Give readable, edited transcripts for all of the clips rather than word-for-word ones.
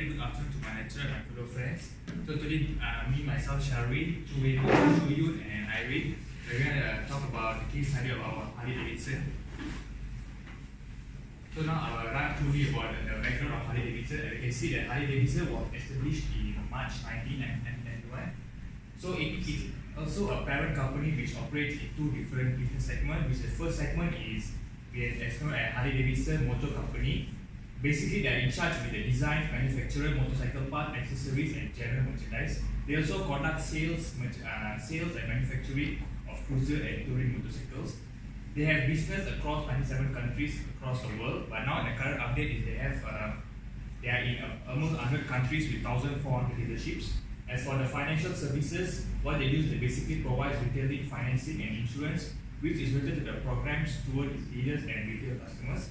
very good afternoon to my lecturer and my fellow friends. So today, me, myself, Sharwi, Chuyun, and Irene, we're going to talk about the case study of our Harley Davidson. So now I will run through you about the background of Harley Davidson. And we can see that Harley Davidson was established in March 1991. So it is also a parent company which operates in two different business segments. Which the first segment is as known as Harley Davidson Motor Company. Basically, they are in charge with the design, manufacture, motorcycle parts, accessories, and general merchandise. They also conduct sales and manufacturing of cruiser and touring motorcycles. They have business across 97 countries across the world. But now, in the current update, is they are in almost 100 countries with 1,400 dealerships. As for the financial services, what they do is they basically provide retailing, financing, and insurance, which is related to the programs toward its dealers and retail customers.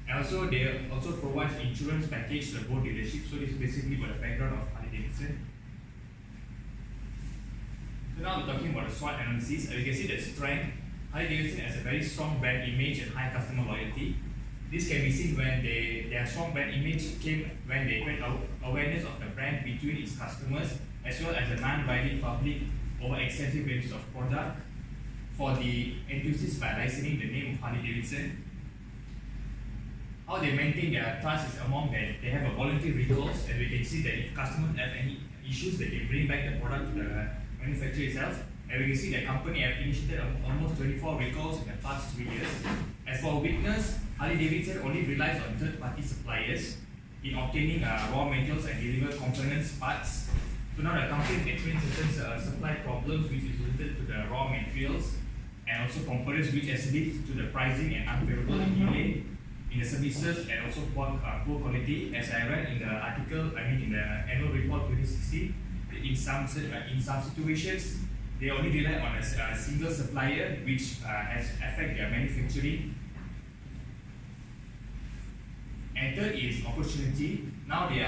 And also, they also provide insurance package to both dealerships. So this is basically what the background of Harley Davidson. So now we're talking about the SWOT analysis. You can see the strength. Harley Davidson has a very strong brand image and high customer loyalty. This can be seen when their strong brand image came when they create awareness of the brand between its customers as well as the non-riding public over extensive ranges of product for the enthusiasts by licensing the name of Harley Davidson. How they maintain their trust is among them. They have a voluntary recalls, and we can see that if customers have any issues, they can bring back the product to the manufacturer itself. And we can see the company have initiated almost 24 recalls in the past 3 years. As for weakness, Harley Davidson only relies on third-party suppliers in obtaining raw materials and deliver components parts. So now the company is experiencing certain supply problems which is related to the raw materials and also components which has led to the pricing and unfavorable delay in the services and also poor quality. As I read in the article, in the annual report 2016, in some situations, they only rely on a single supplier which has affected their manufacturing. And third is opportunity. Now the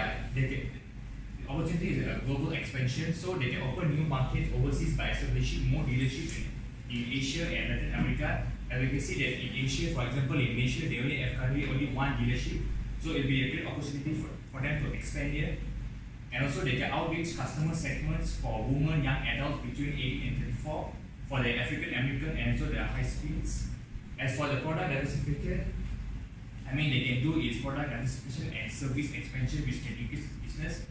opportunity is a global expansion, so they can open new markets overseas by establishing more dealerships in Asia and Latin America. And we can see that in Asia, for example, in Malaysia, they only have currently only one dealership. So it will be a great opportunity for them to expand here. And also they can outreach customer segments for women, young adults between 18 and 34, for the African American and also the high speeds. As for the product diversification, they can do is product diversification and service expansion, which can increase business.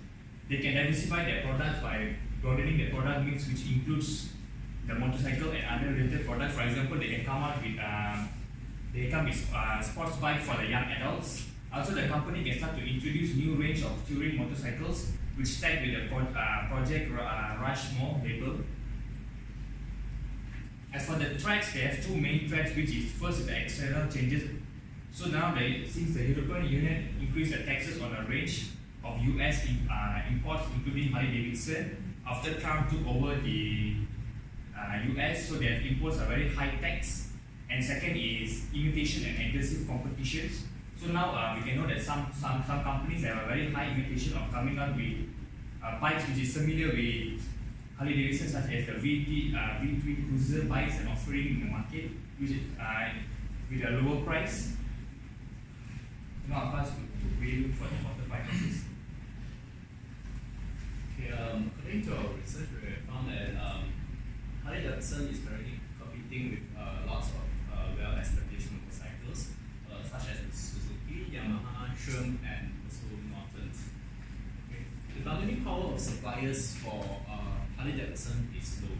They can diversify their products by broadening the product mix, which includes the motorcycle and other related products. For example, they can come out with sports bike for the young adults. Also, the company can start to introduce new range of touring motorcycles, which tag with the Project Rushmore label. As for the tracks, they have two main tracks, which is first the external changes. So now, since the European Union increased the taxes on a range of US imports, including Harley Davidson, after Trump took over the US, so their imports are very high tax. And second is imitation and aggressive competitions. So now we can know that some companies have a very high imitation of coming out with bikes which is familiar with Harley Davidson, such as the V3 cruiser bikes and offering in the market, which is with a lower price. Now I'll pass to Wei for the motorbike. Okay, according to our research, we found that Harley Davidson is currently competing with lots of well-established motorcycles, such as Suzuki, Yamaha, Trump, and also Norton. Okay. The bargaining power of suppliers for Harley Davidson is low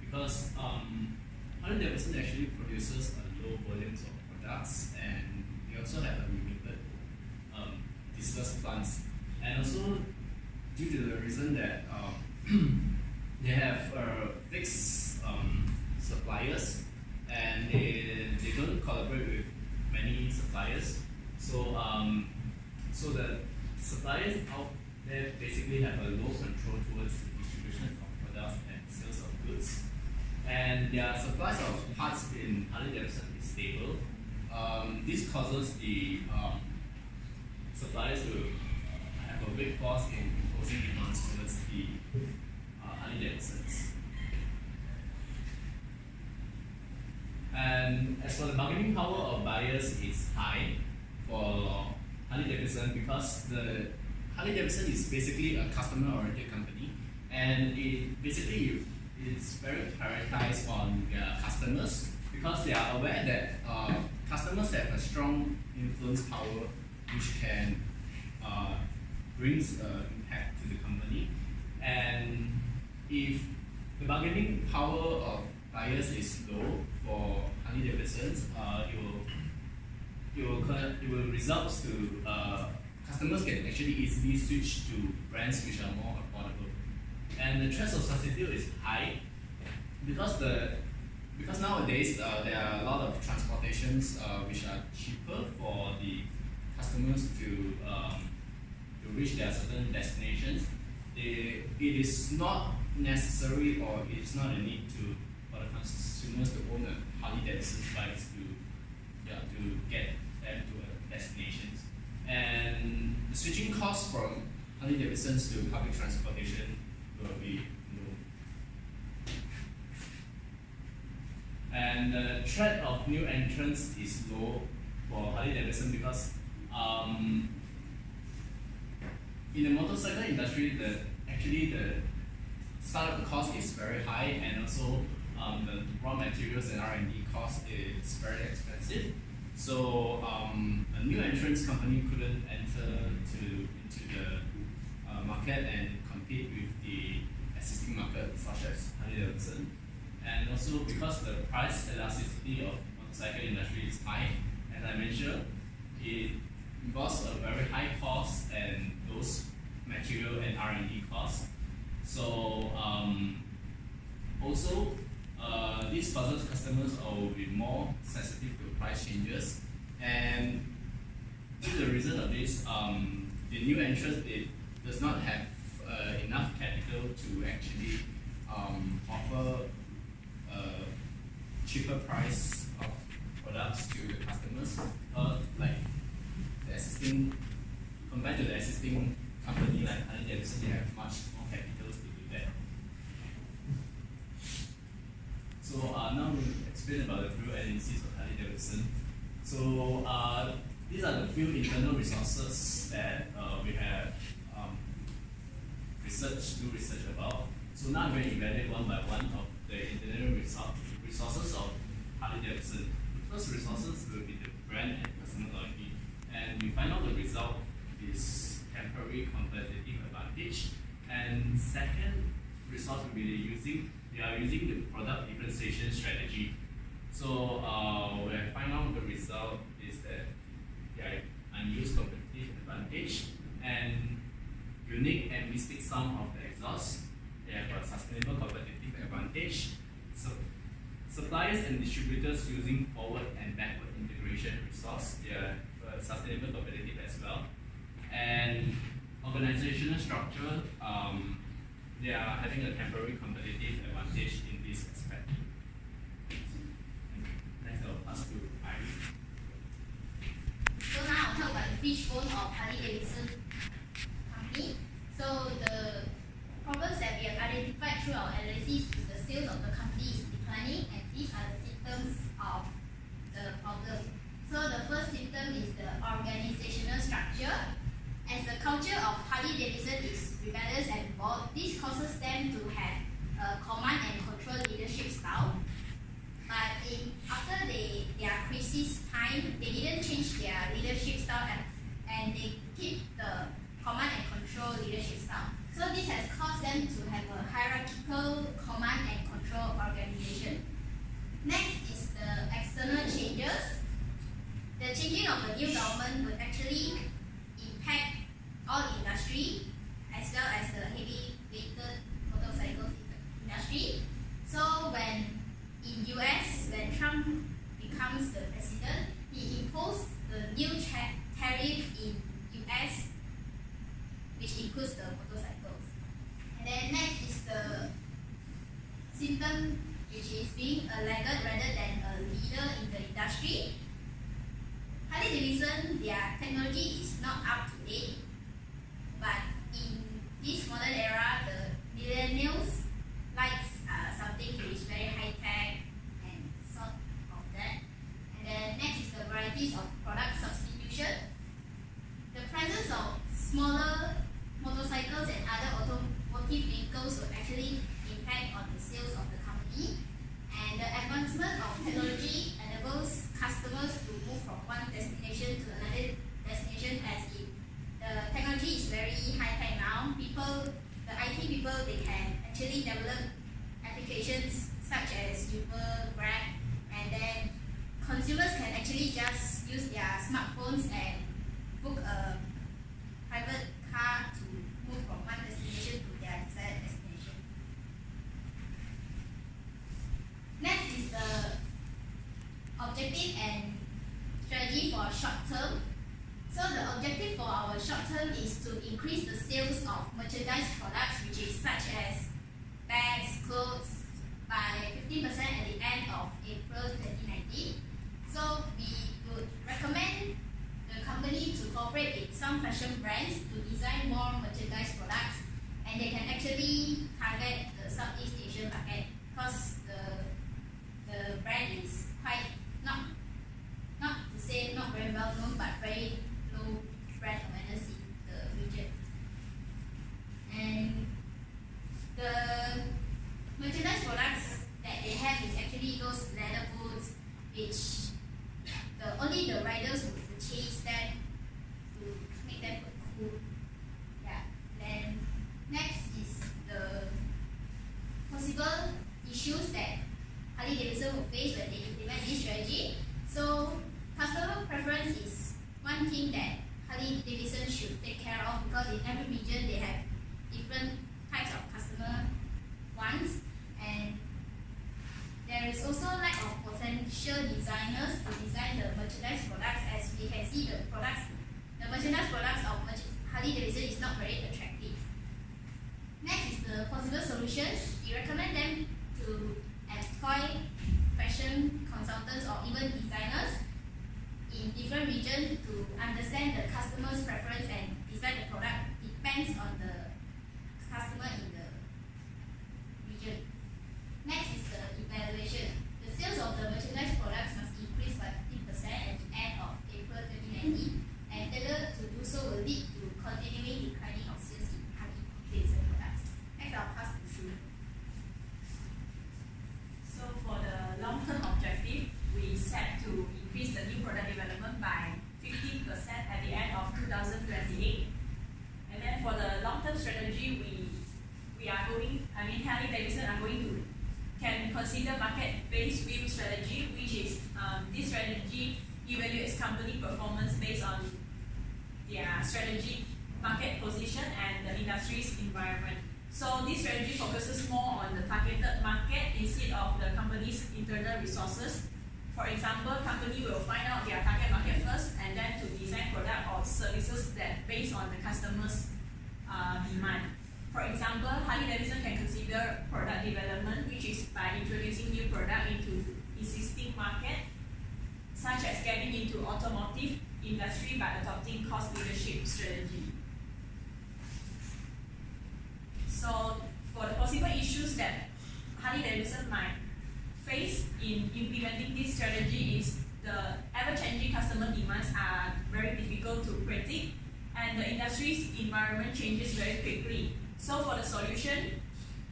because Harley Davidson actually produces a low volumes of products, and they also have a limited business plans. And also, due to the reason that they have fixed suppliers and they don't collaborate with many suppliers. So the suppliers out there basically have a low control towards the distribution of products and sales of goods. And their supplies of parts in Harley Davidson is stable. This causes the suppliers to have a big force in imposing demands towards the Harley Davidsons. And as for the bargaining power of buyers is high for Harley Davidson because the Harley-Davidson is basically a customer-oriented company, and it basically is very prioritized on their customers because they are aware that customers have a strong influence power which can brings impact to the company. And if the bargaining power of buyers is low for Harley-Davidson, it will result to customers can actually easily switch to brands which are more affordable. And the threat of substitute is high because nowadays there are a lot of transportations which are cheaper for the customers to reach their certain destinations. It is not necessary or it is not a need for the consumers to own a Harley-Davidson bikes to get them to destinations. And the switching costs from Harley-Davidsons to public transportation will be low. And the threat of new entrants is low for Harley-Davidson because in the motorcycle industry, the startup cost is very high, and also the raw materials and R&D cost is very expensive. So a new entrance company couldn't enter into the market and compete with the existing market, such as Harley-Davidson. And also because the price elasticity of motorcycle industry is high, as I mentioned, it involves a very high cost and those material and R&D costs. So also this causes customers will be more sensitive to price changes, and due to the reason of this, the new entrant does not have enough capital to actually offer a cheaper price of products to the customers. Like the existing, compared to the existing company like Harley-Davidson, they have much more capitals to do that. So now we'll explain about the real agencies of Harley-Davidson. So these are the few internal resources that we have do research about. So now I'm going to evaluate one by one of the internal resources of Harley-Davidson. The first resources will be the brand and customer loyalty, and we find out the result is temporary competitive advantage. And second resource will be we are using the product differentiation strategy. So we find out the result is that there are unused competitive advantage and unique and mystic sum of the exhaust. They have a sustainable competitive advantage. So suppliers and distributors using forward and backward integration resource, they are sustainable competitive as well. And organizational structure, they are having a temporary competitive advantage in this aspect. Next, I'll pass to Irene. So now I'll talk about the fishbone of Harley-Davidson company. So the problems that we have identified through our analysis is the sales of the company is declining, and these are the symptoms of the problem. So the first symptom is the organizational structure. As the culture of Harley-Davidson is rebellious and bold, this causes them to have a command and control leadership style. But after their crisis time, they didn't change their leadership style and they keep the command and control leadership style. So this has caused them to have a hierarchical command and control organization. Next is the external changes. The changing of the new government would actually impact all industry as well as the heavy-weighted motorcycle industry. So when in US, when Trump becomes the president, he imposed the new tariff in US, which includes the motorcycles. And then next is the symptom, which is being a laggard rather than a leader in the industry. Harley-Davidson, their technology is not up to date, but in this modern era, the millennials like something which is very high-tech and sort of that. And then next is the varieties of product substitution. The presence of smaller on, the IT people, they can actually develop applications such as Uber, Grab, and then consumers can actually just use their smartphones and book a private car to move from one destination to their desired destination. Next is the objective and strategy for short term. So the objective for our short term is to increase the sales of merchandise products, which is such as bags, clothes, by 50% at the end of April 2019. So we would recommend the company to cooperate with some fashion brands to design more merchandise products, and they can actually target the Southeast Asian market because the brand is quite not to say not very well known, but very low brand awareness in the region. And the merchandise products that they have is actually those leather boots, which only the riders would purchase them to make them look cool. Yeah. Then next is the possible issues that Harley-Davidson will face when they implement this strategy. So customer preference is one thing that Harley-Davidson should take care of, because in every region they have different types of customer wants, and there is also lack of potential designers to design the merchandise products. As we can see, the merchandise products of Harley-Davidson is not very attractive. Next is the possible solutions. We recommend them to employ fashion consultants or even designers in different regions to understand the customer's preference and design the product depends on the customer in the region. Next is the evaluation. The sales of the merchandise products must increase by 15% at the end of April 2019, and failure to do so will lead to continuing declining of sales in Harley-Davidson products. Next, I'll pass to Shu. So for the long-term objective, we set to increase the new product development by 15% at the end of 2028. And then for the long-term strategy, Harley-Davidson are going to can consider market-based view strategy, which is this strategy evaluates company performance based on their strategy, market position, and the industry's environment. So this strategy focuses more on the targeted market instead of the company's internal resources. For example, company will find out their target market first and then to design product or services that based on the customer's demand. For example, Harley-Davidson can consider product development, which is by introducing new product into existing market, such as getting into automotive industry by adopting cost leadership strategy. So for the possible issues that Harley-Davidson might face in implementing this strategy is the ever-changing customer demands are very difficult to predict, and the industry's environment changes very quickly. So for the solution,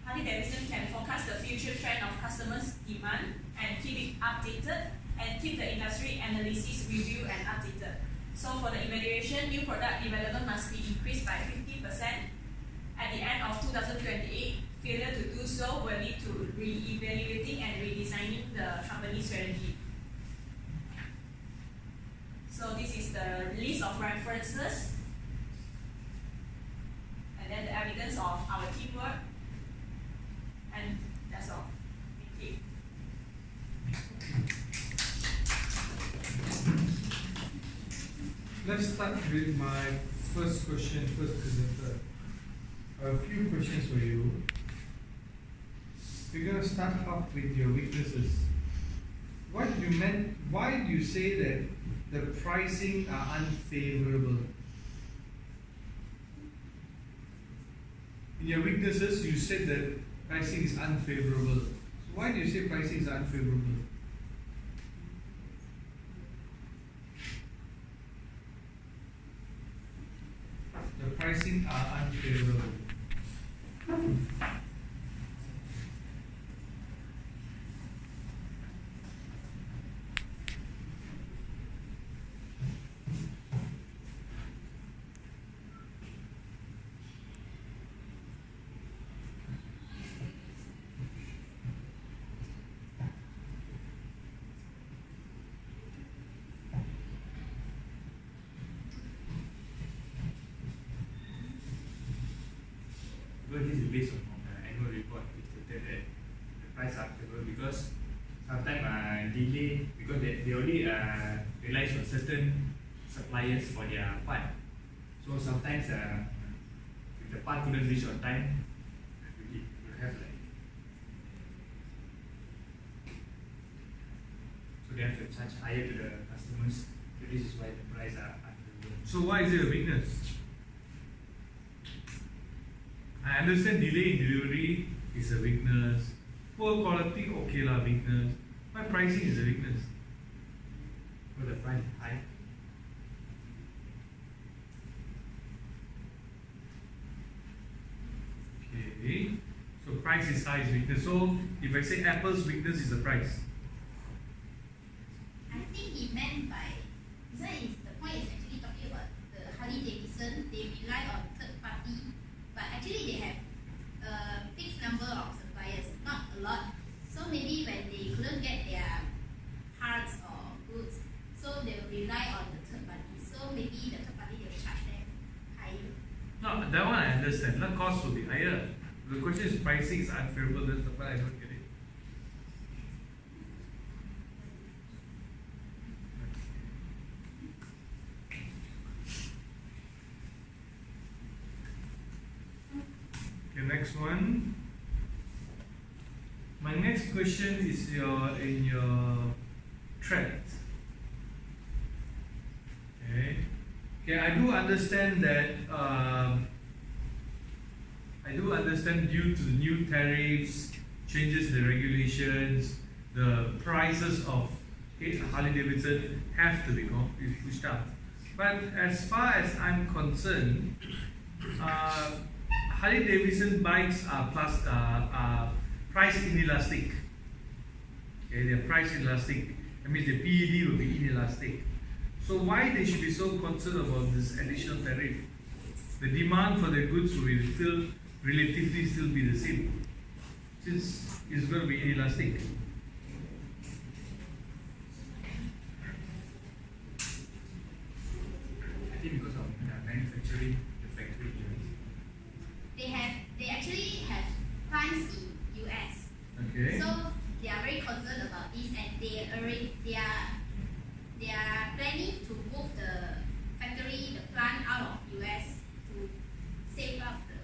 Harley-Davidson can forecast the future trend of customers' demand and keep it updated and keep the industry analysis review and updated. So for the evaluation, new product development must be increased by 50% at the end of 2028. Failure to do so will lead to re-evaluating and redesigning the company strategy. So this is the list of references and then the evidence of our teamwork, and that's all. Thank you. Let's start with my first question, first presenter. A few questions for you. We're going to start off with your weaknesses. Why do you say that the pricing are unfavorable? In your weaknesses, you said that pricing is unfavorable. So why do you say pricing is unfavorable? The pricing are unfavorable. because this is based on the annual report, it stated that the price are acceptable because sometimes delay because they only relies on certain suppliers for their part. So sometimes if the part couldn't reach on time, it will have like so they have to charge higher to the customers. So this is why the price are unfavorable. So why is it a weakness? I understand delay in delivery is a weakness. Poor quality, okay lah, weakness. Why pricing is a weakness? So the price is high. Okay. So price is high is weakness. So if I say Apple's weakness is the price. I think he meant by this one is the point is actually talking about the Harley Davidson. They rely on third party, but actually they have a fixed number of suppliers, not a lot. So maybe when they couldn't get their parts or goods, so they will rely on the third party. So maybe the third party will charge them higher. No, that one I understand. The cost will be higher. The question is pricing is unfavorable. That's the part I don't get it. Okay, next one. My next question is in your thread. Okay. Okay, I do understand that. I do understand due to the new tariffs, changes in the regulations, the prices of Harley Davidson have to be pushed up. But as far as I'm concerned, Harley Davidson bikes are price inelastic. Okay, they're price inelastic. That means the PED will be inelastic. So why they should be so concerned about this additional tariff? The demand for the goods will still relatively still be the same, since it's going to be inelastic. I think because of manufacturing, the factory They actually have plants in US. Okay. So they are very concerned about this, and they are planning to move the factory, the plant out of US to save up the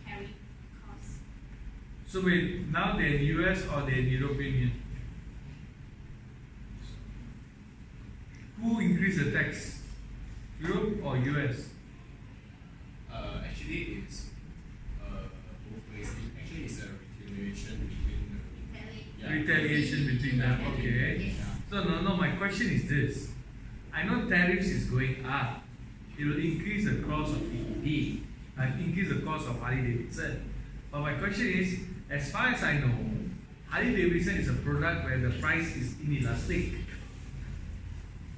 carry costs. So wait, now they're in US or they're in European Union? Who increased the tax? Europe or US? Actually, it's both ways. Actually, it's a retaliation between the Retaliation between them, okay. Yes. So no, my question is this. I know tariffs is going up. It will increase the cost of PED, increase the cost of Harley Davidson. But my question is, as far as I know, Harley Davidson is a product where the price is inelastic.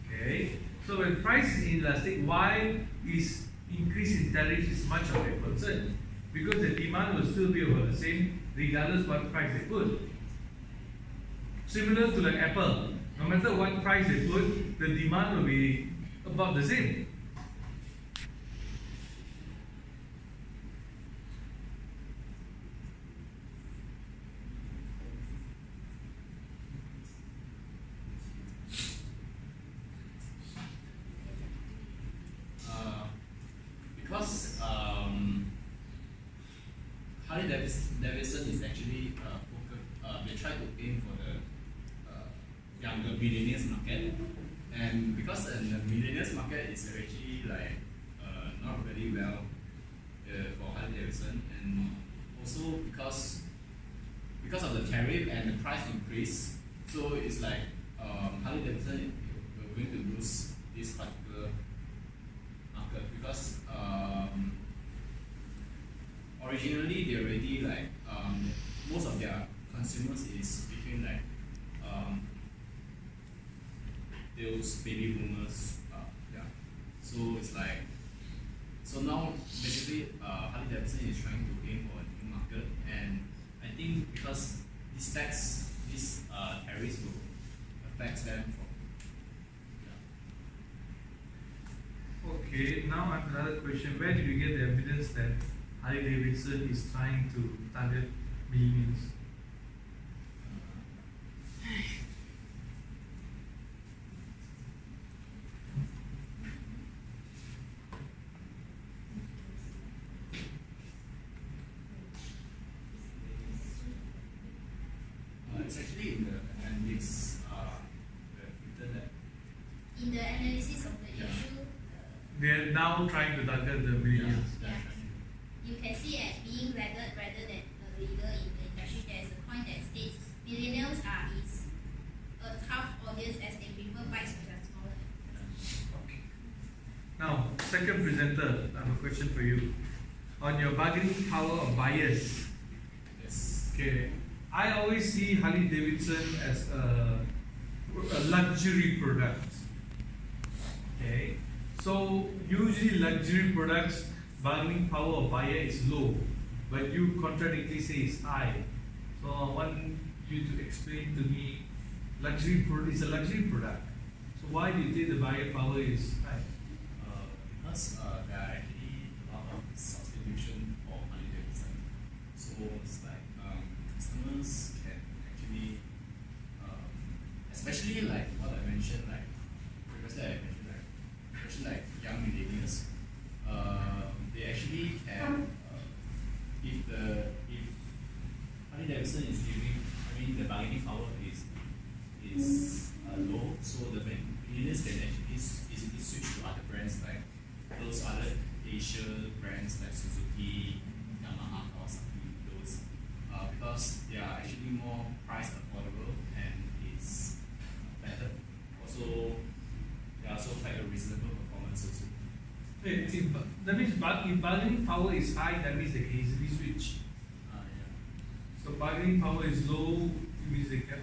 Okay? So when price is inelastic, why is increase in tariffs is much of a concern? Because the demand will still be about the same regardless what price they put. Similar to like Apple, no matter what price they put, the demand will be about the same. Because Harley Davidson is actually they try to aim for the younger millennials market, and because the millennials market is actually like not very well for Harley Davidson, and also because of the tariff and the price increase, so it's like Harley Davidson we're going to lose this particular market because originally they already like most of their consumers is between like those baby boomers, yeah. So it's like so now basically Harley Davidson is trying to aim for a new market, and I think because this tax, this tariffs will affect them from. Okay, now I have another question. Where did you get the evidence that Harley Davidson is trying to target millennials? It's actually in the appendix, written that In the analysis of the Yeah. issue, They are now trying to target the millennials. Yeah. you can see as being laggard rather than a leader in the industry. There is a point that states millennials is a tough audience as they prefer bikes which are smaller. Okay. Now, second presenter, I have a question for you. On your bargaining power of buyers, Yes. okay, I always see Harley Davidson as a luxury product. Okay, so usually luxury products, bargaining power of buyer is low, but you contradictory say it's high. So I want you to explain to me, luxury product is a luxury product. So why do you think the buyer power is high? Because there are actually a lot of substitution for Harley Davidson. So it's like customers can actually, especially like what I mentioned, like previously I mentioned, like especially like young millennials, they actually can, if Harley Davidson is giving, I mean the bargaining power is low, so the millennials can actually easily switch to other brands like those other Asia brands like Suzuki, Yamaha, Kawasaki, those, because they are actually more price affordable and it's better. Also, they are also quite a reasonable performance also. That means if bargaining power is high, that means they can easily switch. Yeah. So bargaining power is low, it means they can.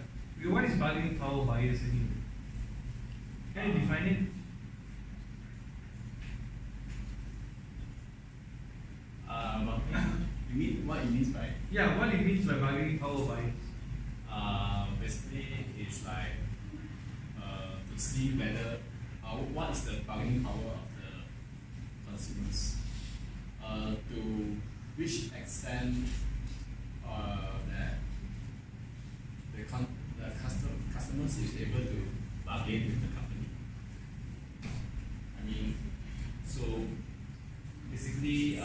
What is bargaining power buyers anyway? Can you define it? You mean what it means by? Yeah, what it means by bargaining power buyers? Basically, it's like to see whether what is the bargaining power of the consumers, to which extent that the customers is able to bargain with the company. I mean, so basically,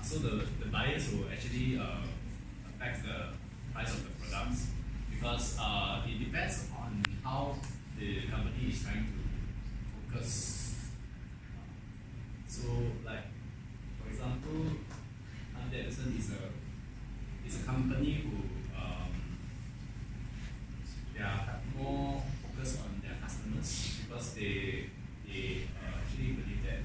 so the buyers will actually affect the price of the products because it depends on how the company is trying to focus. So, like for example, Harley Davidson is a company who they are more focused on their customers because they actually believe that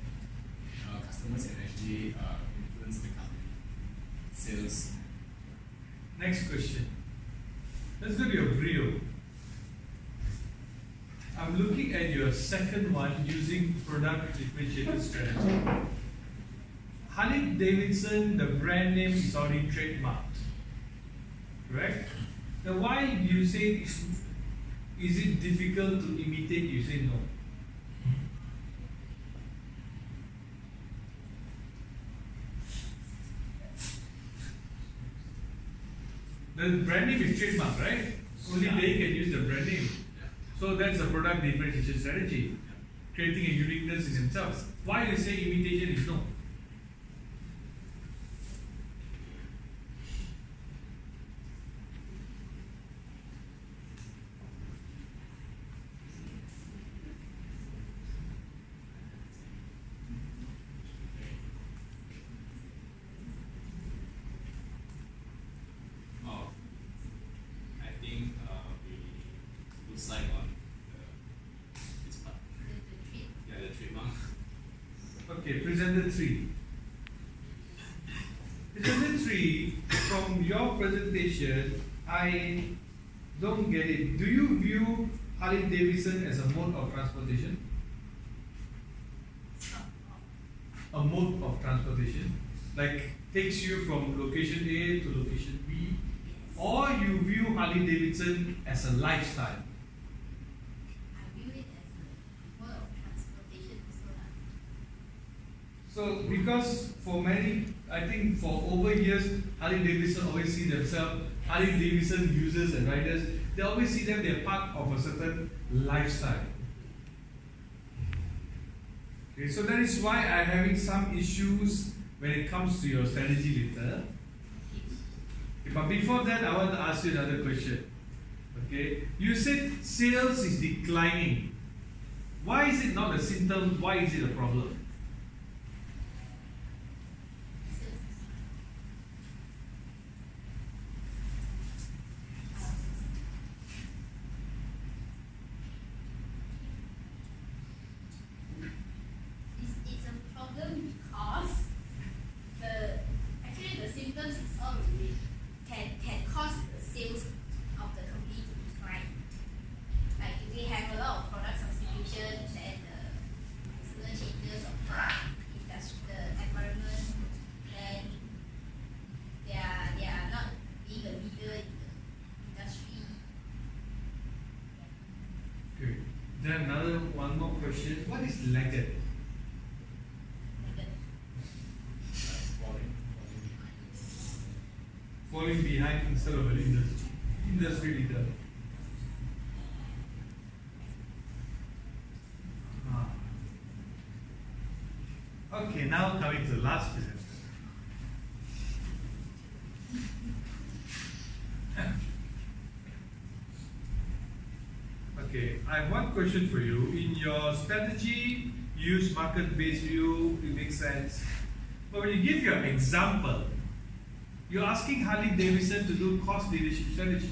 customers can actually influence the company sales. Next question. Let's go to your Brio. I'm looking at your second one using product differentiated strategy. Harley Davidson, the brand name is already trademarked. Correct? Now why do you say is it difficult to imitate? You say no. The brand name is trademark, right? Only Yeah. they can use the brand name. Yeah. So that's a product differentiation strategy, creating a uniqueness in themselves. Why you say imitation is no? Oh, I think we lose sight on this part. The trade. Yeah, the trademark. Okay, presenter 3. Presenter 3, from your presentation, I don't get it. Do you view Harley Davidson as a mode of transportation? A mode of transportation? Like takes you from location A to location B? Or you view Harley Davidson as a lifestyle? So because for many, I think for over years, Harley Davidson always see themselves, Harley Davidson users and riders, they always see them, they're part of a certain lifestyle. Okay, so that is why I'm having some issues when it comes to your strategy later. Okay, but before that, I want to ask you another question. Okay, you said sales is declining. Why is it not a symptom? Why is it a problem? It's a problem because actually the symptoms is all related, can cause the sales of the company to decline. Like if they have a lot of product substitution and certain changes of the industry, the environment, then they are not being a leader in the industry. Okay. Then one more question. What is laggard? Falling behind instead of an industry leader. Okay, now coming to the last presenter. Okay, I have one question for you. In your strategy, you use market-based view, it makes sense. But when you give your example, you're asking Harley Davidson to do cost leadership strategy.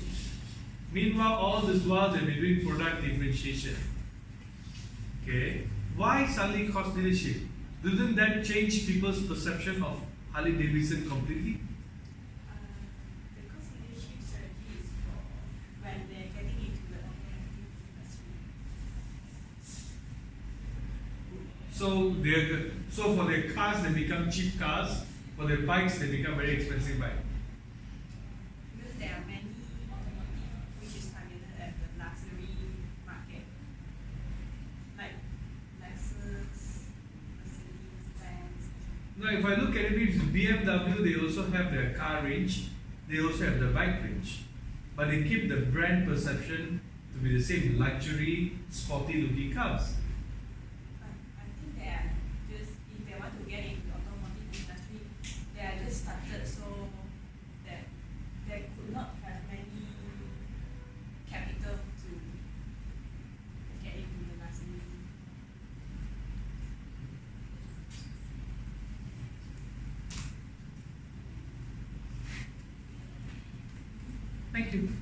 Meanwhile, all this while they've been doing product differentiation. Okay, why suddenly cost leadership? Doesn't that change people's perception of Harley Davidson completely? The cost leadership strategy is for when they're getting into the automotive industry. So for their cars, they become cheap cars. For their bikes, they become very expensive bikes. Because there are many automotive which is targeted at the luxury market, like Lexus, Mercedes, Benz. Now, if I look at it, it's BMW, they also have their car range, they also have the bike range. But they keep the brand perception to be the same, luxury, sporty looking cars. But I think they are just, if they want to get into the automotive industry, they are just started so that they could not have many capital to get into the luxury. Thank you.